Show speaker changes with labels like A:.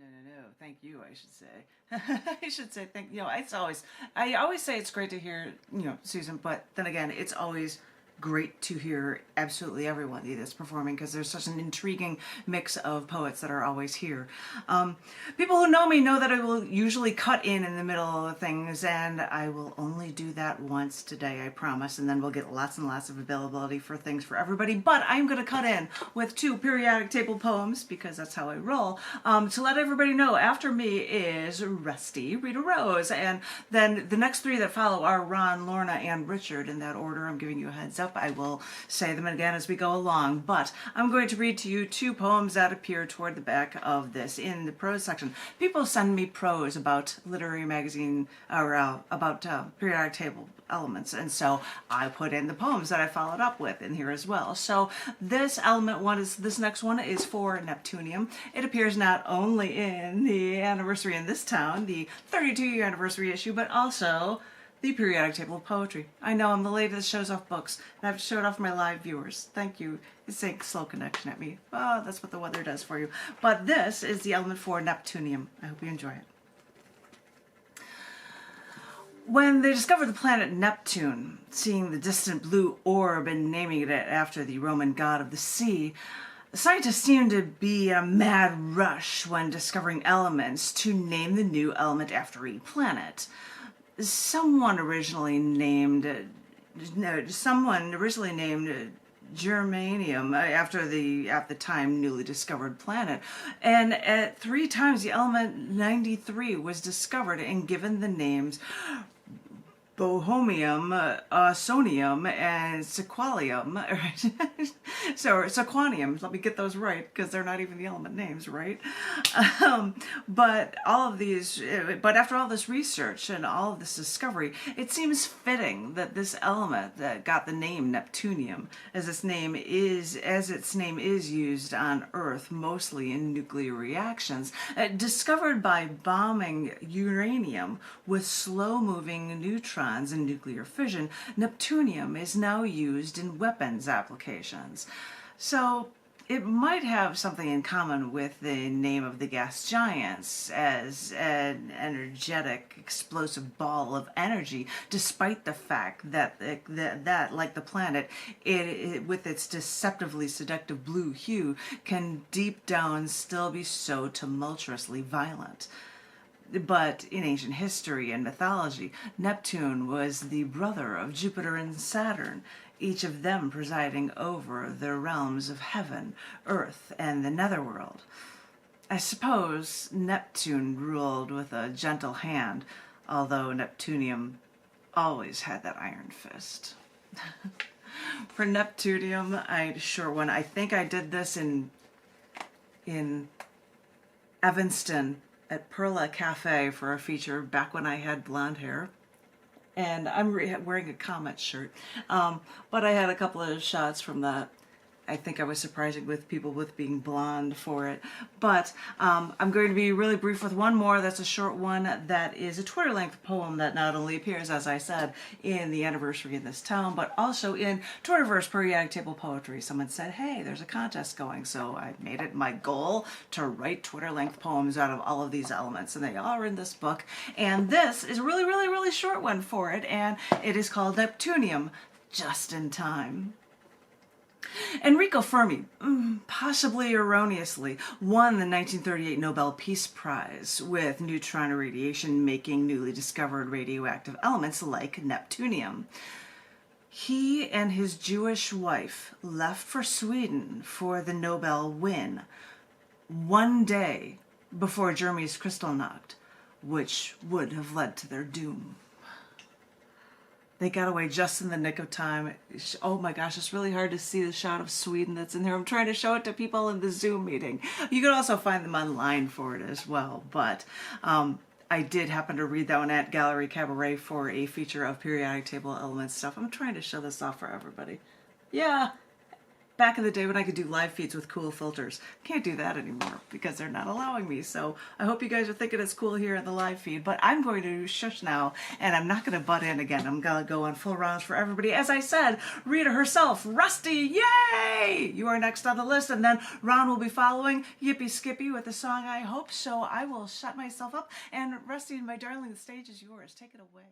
A: No. Thank you, I should say. I should say thank you. It's always, I always say it's great to hear, Susan, but then again, it's always great to hear absolutely everyone that's performing because there's such an intriguing mix of poets that are always here. People who know me know that I will usually cut in the middle of things, and I will only do that once today, I promise, and then we'll get lots and lots of availability for things for everybody. But I'm going to cut in with 2 periodic table poems because that's how I roll, to let everybody know after me is Rusty Rita Rose, and then the next 3 that follow are Ron, Lorna, and Richard. In that order, I'm giving you a heads up. I will say them again as we go along, but I'm going to read to you 2 poems that appear toward the back of this in the prose section. People send me prose about literary magazine or about periodic table elements, and so I put in the poems that I followed up with in here as well. So this next one is for Neptunium. It appears not only in the anniversary in this town, the 32-year anniversary issue, but also the periodic table of poetry. I know I'm the lady that shows off books, and I've showed off my live viewers. Thank you. It's saying slow connection at me. Oh, that's what the weather does for you. But this is the element for Neptunium. I hope you enjoy it. When they discovered the planet Neptune, seeing the distant blue orb and naming it after the Roman god of the sea, scientists seemed to be in a mad rush when discovering elements to name the new element after a planet. Someone originally named germanium after the at the time newly discovered planet, and at 3 times the element 93 was discovered and given the names bohemium, sonium, and sequalium. So sequanium, let me get those right because they're not even the element names, right? But after all this research and all of this discovery, it seems fitting that this element that got the name Neptunium, as its name is used on Earth mostly in nuclear reactions, discovered by bombing uranium with slow-moving neutrons and nuclear fission, Neptunium is now used in weapons applications. So it might have something in common with the name of the gas giants as an energetic, explosive ball of energy, despite the fact that, like the planet, it with its deceptively seductive blue hue, can deep down still be so tumultuously violent. But in ancient history and mythology, Neptune was the brother of Jupiter and Saturn, each of them presiding over the realms of heaven, earth, and the netherworld. I suppose Neptune ruled with a gentle hand, although Neptunium always had that iron fist. For Neptunium, I had a short one. I think I did this in Evanston at Perla Cafe for a feature back when I had blonde hair. And I'm wearing a Comet shirt. But I had a couple of shots from that. I think I was surprising with people with being blonde for it. But I'm going to be really brief with one more. That's a short one that is a Twitter-length poem that not only appears, as I said, in the anniversary in this town, but also in Twitterverse periodic table poetry. Someone said, hey, there's a contest going, so I made it my goal to write Twitter-length poems out of all of these elements, and they are in this book. And this is a really, really, really short one for it, and it is called Neptunium, Just in Time. Enrico Fermi, possibly erroneously, won the 1938 Nobel Peace Prize with neutron irradiation making newly discovered radioactive elements like Neptunium. He and his Jewish wife left for Sweden for the Nobel win, one day before Germany's Kristallnacht, which would have led to their doom. They got away just in the nick of time. Oh my gosh, it's really hard to see the shot of Sweden that's in there. I'm trying to show it to people in the Zoom meeting. You can also find them online for it as well. But I did happen to read that one at Gallery Cabaret for a feature of periodic table elements stuff. I'm trying to show this off for everybody. Yeah. back in the day when I could do live feeds with cool filters. Can't do that anymore because they're not allowing me. So I hope you guys are thinking it's cool here in the live feed, but I'm going to shush now and I'm not going to butt in again. I'm going to go on full rounds for everybody. As I said, Rita herself, Rusty, yay! You are next on the list, and then Ron will be following Yippee Skippy with the song I Hope. So I will shut myself up, and Rusty, my darling, the stage is yours. Take it away.